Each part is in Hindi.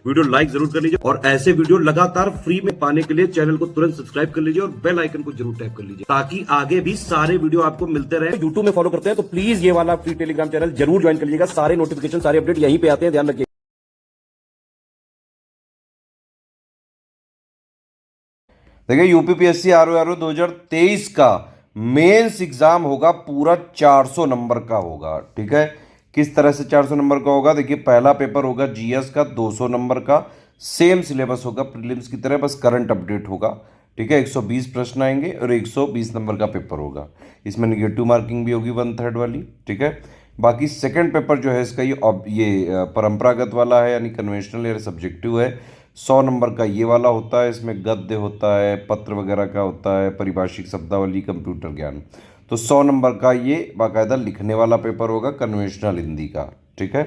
वीडियो लाइक जरूर कर लीजिए और ऐसे वीडियो लगातार फ्री में पाने के लिए चैनल को तुरंत सब्सक्राइब कर लीजिए और बेल आइकन को जरूर टैप कर लीजिए ताकि आगे भी सारे वीडियो आपको मिलते रहे। यूट्यूब में फॉलो करते हैं तो प्लीज ये वाला फ्री टेलीग्राम चैनल जरूर ज्वाइन कर लीजिएगा। सारे नोटिफिकेशन सारे अपडेट यहीं पे आते हैं, ध्यान रखिए। देखिए यूपीपीएससी आरओ 2023 का मेंस एग्जाम होगा, पूरा 400 नंबर का होगा। ठीक है, किस तरह से 400 नंबर का होगा? देखिए पहला पेपर होगा जीएस का 200 नंबर का, सेम सिलेबस होगा प्रीलिम्स की तरह, बस करंट अपडेट होगा। ठीक है, 120 प्रश्न आएंगे और 120 नंबर का पेपर होगा। इसमें निगेटिव मार्किंग भी होगी 1/3 वाली। ठीक है, बाकी सेकंड पेपर जो है इसका ये परंपरागत वाला है, यानी कन्वेंशनल या सब्जेक्टिव है। 100 नंबर का ये वाला होता है, इसमें गद्य होता है, पत्र वगैरह का होता है, परिभाषिक शब्दावली, कंप्यूटर ज्ञान। तो 100 नंबर का ये बाकायदा लिखने वाला पेपर होगा कन्वेंशनल हिंदी का। ठीक है,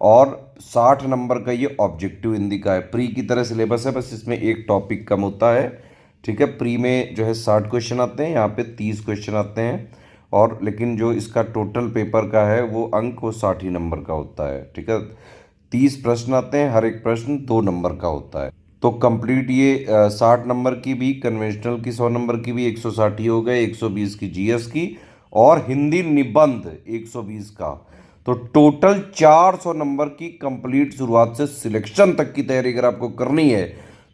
और 60 नंबर का ये ऑब्जेक्टिव हिंदी का है। प्री की तरह सिलेबस है, बस इसमें एक टॉपिक कम होता है। ठीक है, प्री में जो है 60 क्वेश्चन आते हैं, यहाँ पे 30 क्वेश्चन आते हैं, और लेकिन जो इसका टोटल पेपर का है वो अंक वो 60 ही नंबर का होता है। ठीक है, 30 प्रश्न आते हैं, हर एक प्रश्न 2 नंबर का होता है। तो कंप्लीट ये 60 नंबर की भी, कन्वेंशनल की 100 नंबर की भी 160 ही हो गए, 120 की जीएस की, और हिंदी निबंध 120 का। तो टोटल 400 नंबर की कंप्लीट शुरुआत से सिलेक्शन तक की तैयारी अगर आपको करनी है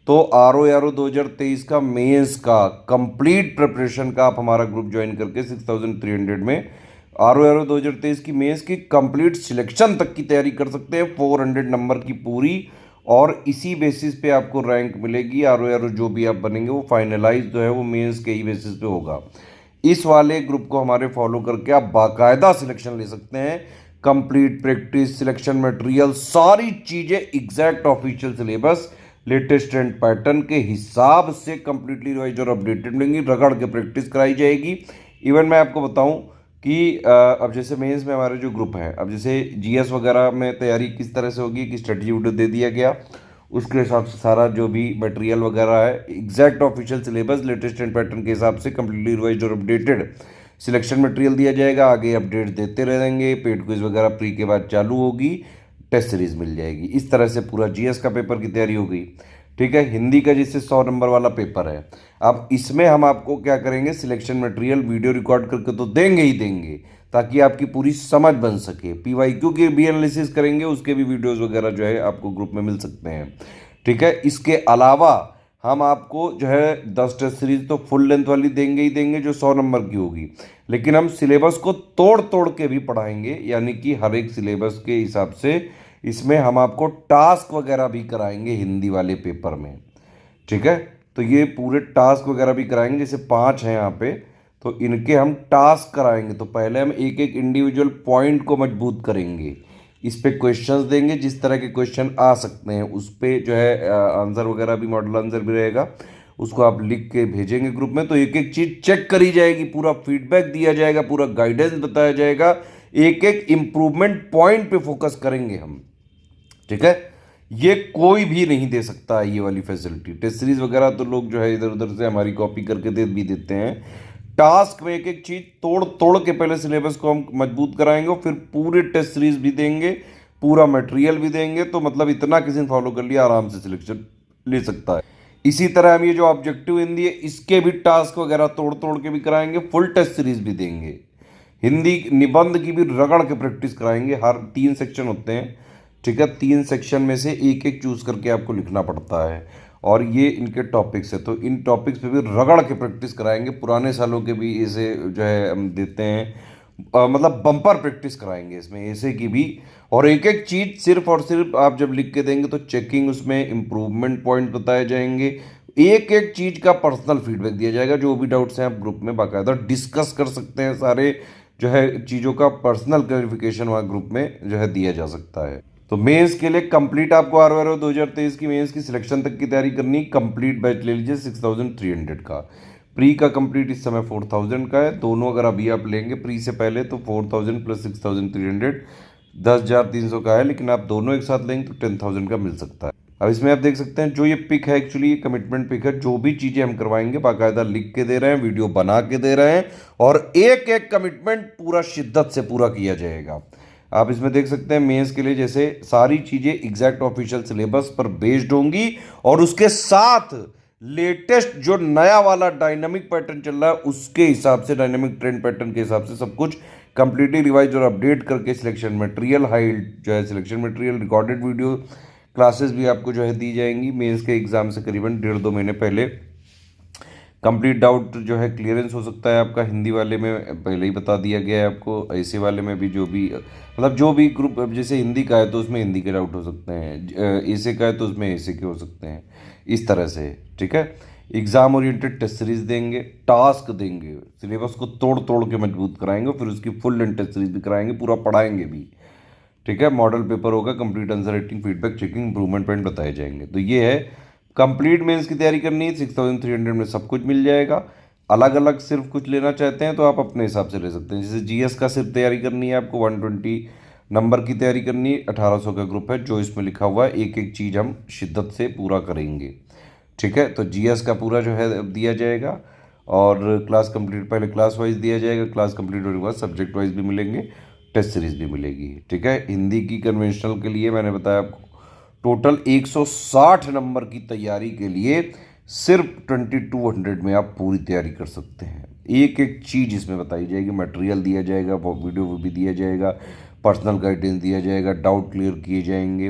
तो आरओ 2023 का मेंस का कंप्लीट प्रिपरेशन का आप हमारा ग्रुप ज्वाइन करके 6300 में आरओ 2023 की मेंस की कंप्लीट सिलेक्शन तक की तैयारी कर सकते हैं, 400 नंबर की पूरी। और इसी बेसिस पे आपको रैंक मिलेगी। आरओ जो भी आप बनेंगे वो फाइनलाइज जो है वो मेंस के ही बेसिस पे होगा। इस वाले ग्रुप को हमारे फॉलो करके आप बाकायदा सिलेक्शन ले सकते हैं। कंप्लीट प्रैक्टिस, सिलेक्शन मटेरियल, सारी चीज़ें exact official syllabus, latest trend pattern के हिसाब से कंप्लीटली रिवाइज और अपडेटेड मिलेंगी। रगड़ के प्रैक्टिस कराई जाएगी। इवन मैं आपको बताऊं कि अब जैसे मेंस में हमारे जो ग्रुप है, अब जैसे जीएस वगैरह में तैयारी किस तरह से होगी कि स्ट्रेटजी वीडियो दे दिया गया, उसके हिसाब से सारा जो भी मटेरियल वगैरह है exact official syllabus, latest and pattern के हिसाब से कंप्लीटली रिवाइज और अपडेटेड सिलेक्शन मटेरियल दिया जाएगा। आगे अपडेट देते रहेंगे, पेड क्विज वगैरह प्री के बाद चालू होगी, टेस्ट सीरीज मिल जाएगी। इस तरह से पूरा जीएस का पेपर की तैयारी हो गई। ठीक है, हिंदी का जिससे 100 नंबर वाला पेपर है, अब इसमें हम आपको क्या करेंगे, सिलेक्शन मटेरियल वीडियो रिकॉर्ड करके तो देंगे ही देंगे ताकि आपकी पूरी समझ बन सके। पीवाईक्यू के भी एनालिसिस करेंगे, उसके भी वीडियोस वगैरह जो है आपको ग्रुप में मिल सकते हैं। ठीक है, इसके अलावा हम आपको जो है 10 टेस्ट सीरीज तो फुल लेंथ वाली देंगे ही देंगे जो 100 नंबर की होगी, लेकिन हम सिलेबस को तोड़ तोड़ के भी पढ़ाएंगे, यानी कि हर एक सिलेबस के हिसाब से इसमें हम आपको टास्क वगैरह भी कराएंगे हिंदी वाले पेपर में। ठीक है, तो ये पूरे टास्क वगैरह भी कराएंगे, जैसे 5 हैं यहाँ पे, तो इनके हम टास्क कराएंगे। तो पहले हम एक एक इंडिविजुअल पॉइंट को मजबूत करेंगे, इस पे क्वेश्चंस देंगे, जिस तरह के क्वेश्चन आ सकते हैं उस पे जो है आंसर वगैरह भी, मॉडल आंसर भी रहेगा, उसको आप लिख के भेजेंगे ग्रुप में। तो एक एक चीज़ चेक करी जाएगी, पूरा फीडबैक दिया जाएगा, पूरा गाइडेंस बताया जाएगा, एक एक इम्प्रूवमेंट पॉइंट पे फोकस करेंगे हम। ठीक है, ये कोई भी नहीं दे सकता है ये वाली फैसिलिटी। टेस्ट सीरीज वगैरह तो लोग जो है इधर उधर से हमारी कॉपी करके दे भी देते हैं। टास्क में एक एक चीज तोड़ तोड़ के पहले सिलेबस को हम मजबूत कराएंगे और फिर पूरे टेस्ट सीरीज भी देंगे, पूरा मटेरियल भी देंगे। तो मतलब इतना किसी ने फॉलो कर लिया आराम से सिलेक्शन ले सकता है। इसी तरह हम ये जो ऑब्जेक्टिव हिंदी है इसके भी टास्क वगैरह तोड़ तोड़ के भी कराएंगे, फुल टेस्ट सीरीज भी देंगे। हिंदी निबंध की भी रगड़ के प्रैक्टिस कराएंगे, हर 3 सेक्शन होते हैं। ठीक है, 3 सेक्शन में से एक एक चूज करके आपको लिखना पड़ता है, और ये इनके टॉपिक्स है, तो इन टॉपिक्स पे भी रगड़ के प्रैक्टिस कराएंगे। पुराने सालों के भी ऐसे जो है हम देते हैं, मतलब बम्पर प्रैक्टिस कराएंगे इसमें ऐसे की भी। और एक एक चीज़ सिर्फ और सिर्फ आप जब लिख के देंगे तो चेकिंग, उसमें इम्प्रूवमेंट पॉइंट बताए जाएंगे, एक एक चीज़ का पर्सनल फीडबैक दिया जाएगा। जो भी डाउट्स हैं आप ग्रुप में बाकायदा डिस्कस कर सकते हैं, सारे जो है चीज़ों का पर्सनल क्लैरिफिकेशन वहाँ ग्रुप में जो है दिया जा सकता है। तो मेंस के लिए कंप्लीट आपको आरओ 2023 की मेंस की सिलेक्शन तक की तैयारी करनी, कंप्लीट बैच ले लीजिए 6300 का। प्री का कंप्लीट इस समय 4000 का है, दोनों अगर अभी आप लेंगे प्री से पहले तो 4000 प्लस 6300 10,300 का है, लेकिन आप दोनों एक साथ लेंगे तो 10,000 का मिल सकता है। अब इसमें आप देख सकते हैं जो ये पिक है, एक्चुअली ये कमिटमेंट पिक है। जो भी चीज़ें हम करवाएंगे बाकायदा लिख के दे रहे हैं, वीडियो बना के दे रहे हैं, और एक एक कमिटमेंट पूरा शिद्दत से पूरा किया जाएगा। आप इसमें देख सकते हैं मेंस के लिए जैसे सारी चीज़ें एग्जैक्ट ऑफिशियल सिलेबस पर बेस्ड होंगी और उसके साथ लेटेस्ट जो नया वाला डायनामिक पैटर्न चल रहा है उसके हिसाब से, डायनामिक ट्रेंड पैटर्न के हिसाब से सब कुछ कंप्लीटली रिवाइज और अपडेट करके सिलेक्शन मटेरियल हाइड जो है selection material recorded video classes भी आपको जो है दी जाएंगी मेंस के एग्जाम से करीबन 1.5-2 महीने पहले। कंप्लीट डाउट जो है क्लियरेंस हो सकता है आपका, हिंदी वाले में पहले ही बता दिया गया है आपको, ऐसे वाले में भी जो भी मतलब जो भी ग्रुप, अब जैसे हिंदी का है तो उसमें हिंदी के डाउट हो सकते हैं, ऐसे का है तो उसमें ऐसे के हो सकते हैं, इस तरह से। ठीक है, एग्जाम ओरिएंटेड टेस्ट सीरीज देंगे, टास्क देंगे, सिलेबस को तोड़ तोड़ के मजबूत कराएंगे, फिर उसकी फुल लेंथ टेस्ट सीरीज भी कराएंगे, पूरा पढ़ाएंगे भी। ठीक है, मॉडल पेपर होगा, complete answer writing, feedback, checking, improvement point बताए जाएंगे। तो ये है कंप्लीट मेंस की तैयारी करनी है 6300 में सब कुछ मिल जाएगा। अलग अलग सिर्फ कुछ लेना चाहते हैं तो आप अपने हिसाब से ले सकते हैं। जैसे जीएस का सिर्फ तैयारी करनी है आपको, 120 नंबर की तैयारी करनी है, 1800 का ग्रुप है जो इसमें लिखा हुआ है, एक एक चीज़ हम शिद्दत से पूरा करेंगे। ठीक है, तो जीएस का पूरा जो है दिया जाएगा और क्लास कंप्लीट, पहले क्लास वाइज दिया जाएगा, क्लास कंप्लीट होने के बाद सब्जेक्ट वाइज भी मिलेंगे, टेस्ट सीरीज भी मिलेगी। ठीक है, हिंदी की कन्वेंशनल के लिए मैंने बताया आपको टोटल 160 नंबर की तैयारी के लिए सिर्फ 2200 में आप पूरी तैयारी कर सकते हैं। एक एक चीज़ इसमें बताई जाएगी, मटेरियल दिया जाएगा, वीडियो भी दिया जाएगा, पर्सनल गाइडेंस दिया जाएगा, डाउट क्लियर किए जाएंगे,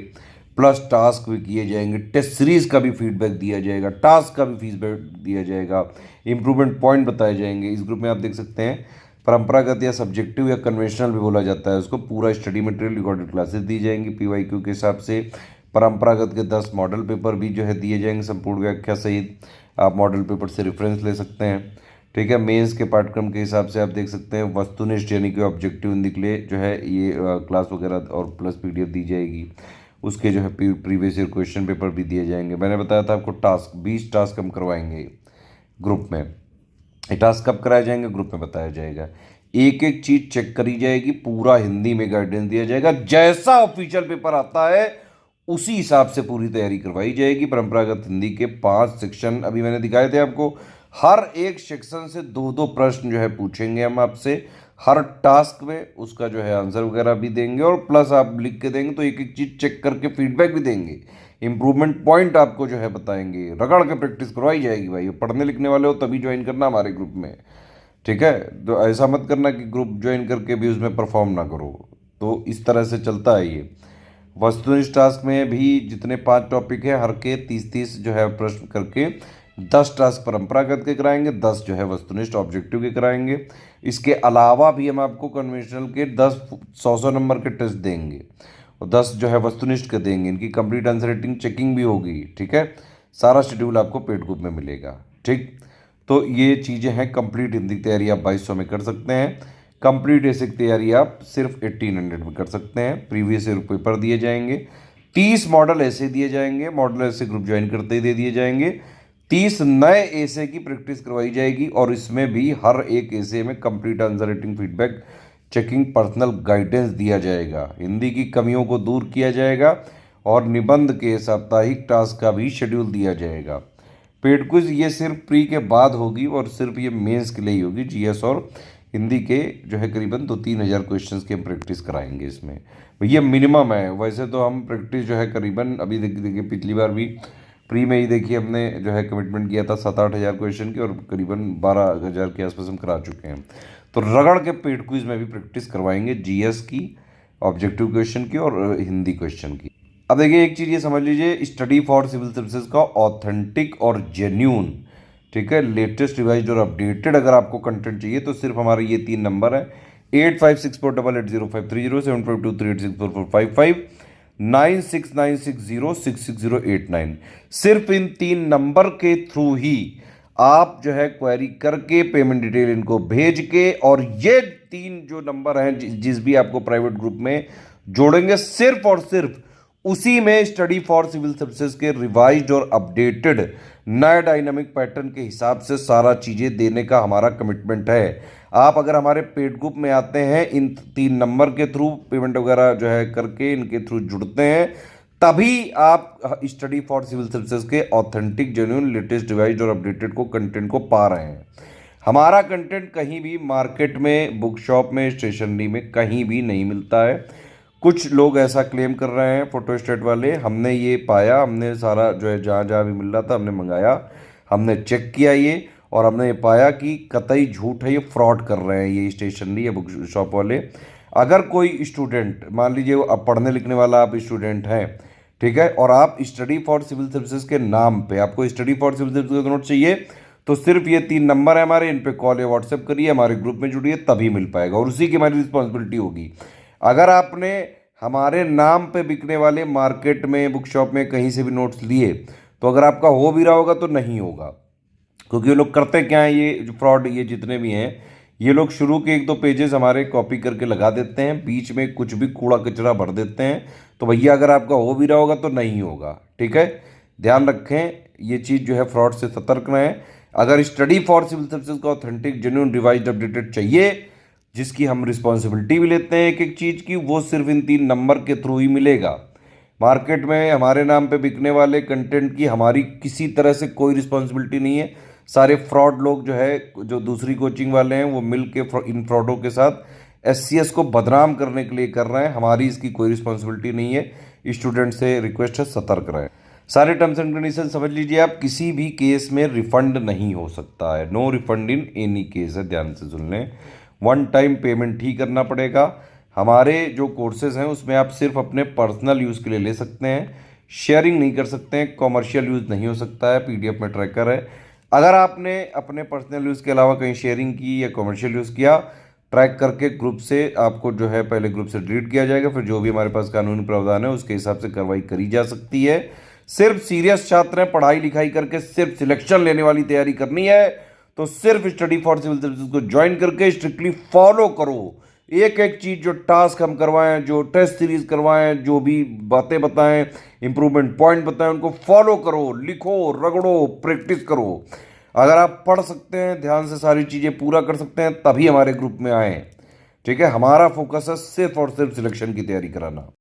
प्लस टास्क भी किए जाएंगे, टेस्ट सीरीज का भी फीडबैक दिया जाएगा, टास्क का भी फीडबैक दिया जाएगा, इंप्रूवमेंट पॉइंट बताए जाएंगे। इस ग्रुप में आप देख सकते हैं परंपरागत या सब्जेक्टिव या कन्वेंशनल भी बोला जाता है उसको, पूरा स्टडी मटेरियल, रिकॉर्डेड क्लासेस दी जाएंगी पीवाईक्यू के हिसाब से। परंपरागत के 10 मॉडल पेपर भी जो है दिए जाएंगे संपूर्ण व्याख्या सहित, आप मॉडल पेपर से रेफरेंस ले सकते हैं। ठीक है, मेंस के पाठ्यक्रम के हिसाब से आप देख सकते हैं वस्तुनिष्ठ यानी कि ऑब्जेक्टिव हिंदी के लिए जो है ये क्लास वगैरह और प्लस पीडीएफ दी जाएगी, उसके जो है प्रीवियस ईयर क्वेश्चन पेपर भी दिए जाएंगे। मैंने बताया था आपको टास्क 20 टास्क हम करवाएंगे ग्रुप में, ये टास्क कब कराए जाएंगे ग्रुप में बताया जाएगा, एक एक चीज चेक करी जाएगी, पूरा हिंदी में गाइडेंस दिया जाएगा, जैसा ऑफिशियल पेपर आता है उसी हिसाब से पूरी तैयारी करवाई जाएगी। परंपरागत हिंदी के 5 सेक्शन अभी मैंने दिखाए थे आपको, हर एक सेक्शन से 2-2 प्रश्न जो है पूछेंगे हम आपसे हर टास्क में, उसका जो है आंसर वगैरह भी देंगे और प्लस आप लिख के देंगे तो एक एक चीज चेक करके फीडबैक भी देंगे, इंप्रूवमेंट पॉइंट आपको जो है बताएंगे, रगड़ के प्रैक्टिस करवाई जाएगी। भाई पढ़ने लिखने वाले हो तभी ज्वाइन करना हमारे ग्रुप में। ठीक है, तो ऐसा मत करना कि ग्रुप ज्वाइन करके भी उसमें परफॉर्म ना करो, तो इस तरह से चलता है ये। वस्तुनिष्ठ टास्क में भी जितने 5 टॉपिक है हर के 30-30 जो है प्रश्न करके 10 टास्क परंपरागत के कराएंगे, 10 जो है वस्तुनिष्ठ ऑब्जेक्टिव के कराएंगे। इसके अलावा भी हम आपको कन्वेंशनल के 10 100 नंबर के टेस्ट देंगे और 10 जो है वस्तुनिष्ठ के देंगे, इनकी कंप्लीट आंसर राइटिंग चेकिंग भी होगी। ठीक है, सारा शेड्यूल आपको पेड ग्रुप में मिलेगा। ठीक, तो ये चीज़ें हैं। कंप्लीट हिंदी तैयारी आप 2200 में कर सकते हैं, कंप्लीट बेसिक तैयारी आप सिर्फ 1800 में कर सकते हैं। प्रीवियस ईयर पेपर दिए जाएंगे, 30 मॉडल ऐसे दिए जाएंगे, मॉडल ऐसे ग्रुप ज्वाइन करते ही दे दिए जाएंगे, 30 नए ऐसे की प्रैक्टिस करवाई जाएगी और इसमें भी हर एक ऐसे में complete answer writing, feedback, checking, personal guidance दिया जाएगा, हिंदी की कमियों को दूर किया जाएगा और निबंध के साप्ताहिक टास्क का भी शेड्यूल दिया जाएगा। पेड क्विज ये सिर्फ प्री के बाद होगी और सिर्फ ये मेंस के लिए ही होगी। जीएस और हिंदी के जो है करीबन 2-3 हज़ार क्वेश्चन की हम प्रैक्टिस कराएंगे इसमें, ये मिनिमम है। वैसे तो हम प्रैक्टिस जो है करीबन अभी देखिए पिछली बार भी प्री में ही देखिए हमने जो है कमिटमेंट किया था 7-8 हज़ार क्वेश्चन की और करीबन 12 हज़ार के आसपास हम करा चुके हैं। तो रगड़ के पेड क्विज में भी प्रैक्टिस करवाएंगे जीएस की, ऑब्जेक्टिव क्वेश्चन की और हिंदी क्वेश्चन की। अब देखिए एक चीज़ ये समझ लीजिए, स्टडी फॉर सिविल सर्विसेज का ऑथेंटिक और जेन्यून, ठीक है, लेटेस्ट रिवाइज्ड और अपडेटेड अगर आपको कंटेंट चाहिए तो सिर्फ हमारे ये 3 नंबर हैं 8564880530, 7523864455, 9696066089। सिर्फ इन 3 नंबर के थ्रू ही आप जो है क्वेरी करके पेमेंट डिटेल इनको भेज के, और ये 3 जो नंबर हैं जिस भी आपको प्राइवेट ग्रुप में जोड़ेंगे, सिर्फ और सिर्फ उसी में स्टडी फॉर सिविल सर्विसेज के रिवाइज्ड और अपडेटेड नए डायनामिक पैटर्न के हिसाब से सारा चीज़ें देने का हमारा कमिटमेंट है। आप अगर हमारे पेड ग्रुप में आते हैं, इन 3 नंबर के थ्रू पेमेंट वगैरह जो है करके इनके थ्रू जुड़ते हैं, तभी आप स्टडी फॉर सिविल सर्विसेज के ऑथेंटिक, जेन्युइन, लेटेस्ट, रिवाइज्ड और अपडेटेड को कंटेंट को पा रहे हैं। हमारा कंटेंट कहीं भी मार्केट में, बुक शॉप में, स्टेशनरी में कहीं भी नहीं मिलता है। कुछ लोग ऐसा क्लेम कर रहे हैं फोटोस्टेट वाले, हमने ये पाया, हमने सारा जो है जहाँ जहाँ भी मिल रहा था हमने मंगाया, हमने चेक किया ये, और हमने ये पाया कि कतई झूठ है, ये फ्रॉड कर रहे हैं ये स्टेशनरी या बुक शॉप वाले। अगर कोई स्टूडेंट, मान लीजिए अब पढ़ने लिखने वाला आप स्टूडेंट हैं, ठीक है, और आप स्टडी फॉर सिविल सर्विसेज के नाम पे आपको स्टडी फॉर सिविल सर्विसेज का नोट चाहिए, तो सिर्फ ये 3 नंबर है हमारे, इन पे कॉल या व्हाट्सएप करिए, हमारे ग्रुप में जुड़िए, तभी मिल पाएगा, और उसी की हमारी रिस्पॉन्सिबिलिटी होगी। अगर आपने हमारे नाम पे बिकने वाले मार्केट में, बुक शॉप में कहीं से भी नोट्स लिए, तो अगर आपका हो भी रहा होगा तो नहीं होगा, क्योंकि ये लोग करते क्या हैं, ये जो फ्रॉड ये जितने भी हैं, ये लोग शुरू के 1-2 पेजेस हमारे कॉपी करके लगा देते हैं, बीच में कुछ भी कूड़ा कचरा भर देते हैं, तो भैया अगर आपका हो भी रहा होगा तो नहीं होगा, ठीक है। ध्यान रखें, ये चीज़ जो है फ्रॉड से सतर्क रहें। अगर स्टडी फॉर सिविल सर्विसेज का ऑथेंटिक जेन्युइन रिवाइज्ड अपडेटेड चाहिए, जिसकी हम रिस्पॉन्सिबिलिटी भी लेते हैं एक एक चीज़ की, वो सिर्फ इन 3 नंबर के थ्रू ही मिलेगा। मार्केट में हमारे नाम पे बिकने वाले कंटेंट की हमारी किसी तरह से कोई रिस्पॉन्सिबिलिटी नहीं है। सारे फ्रॉड लोग जो है, जो दूसरी कोचिंग वाले हैं, वो मिल के इन फ्रॉडों के साथ एससीएस को बदनाम करने के लिए कर रहे हैं। हमारी इसकी कोई रिस्पॉन्सिबिलिटी नहीं है। स्टूडेंट से रिक्वेस्ट है, सतर्क रहें। सारे टर्म्स एंड कंडीशन समझ लीजिए आप, किसी भी केस में रिफंड नहीं हो सकता है, no refund in any case है, ध्यान से सुन लें। 1 टाइम पेमेंट ही करना पड़ेगा। हमारे जो कोर्सेज हैं उसमें आप सिर्फ अपने पर्सनल यूज़ के लिए ले सकते हैं, शेयरिंग नहीं कर सकते हैं, कॉमर्शियल यूज़ नहीं हो सकता है, पीडीएफ में ट्रैकर है। अगर आपने अपने पर्सनल यूज़ के अलावा कहीं शेयरिंग की या कॉमर्शियल यूज़ किया, ट्रैक करके ग्रुप से आपको जो है पहले ग्रुप से डिलीट किया जाएगा, फिर जो भी हमारे पास कानूनी प्रावधान है उसके हिसाब से कार्रवाई करी जा सकती है। सिर्फ सीरियस छात्र हैं, पढ़ाई लिखाई करके सिर्फ सिलेक्शन लेने वाली तैयारी करनी है, तो सिर्फ स्टडी फॉर सिविल सर्विसेज को ज्वाइन करके स्ट्रिक्टली फॉलो करो। एक एक चीज़ जो टास्क हम करवाएं, जो टेस्ट सीरीज करवाएं, जो भी बातें बताएं, इंप्रूवमेंट पॉइंट बताएं, उनको फॉलो करो, लिखो, रगड़ो, प्रैक्टिस करो। अगर आप पढ़ सकते हैं, ध्यान से सारी चीज़ें पूरा कर सकते हैं, तभी हमारे ग्रुप में आएँ, ठीक है। हमारा फोकस है सिर्फ और सिर्फ सिलेक्शन की तैयारी कराना।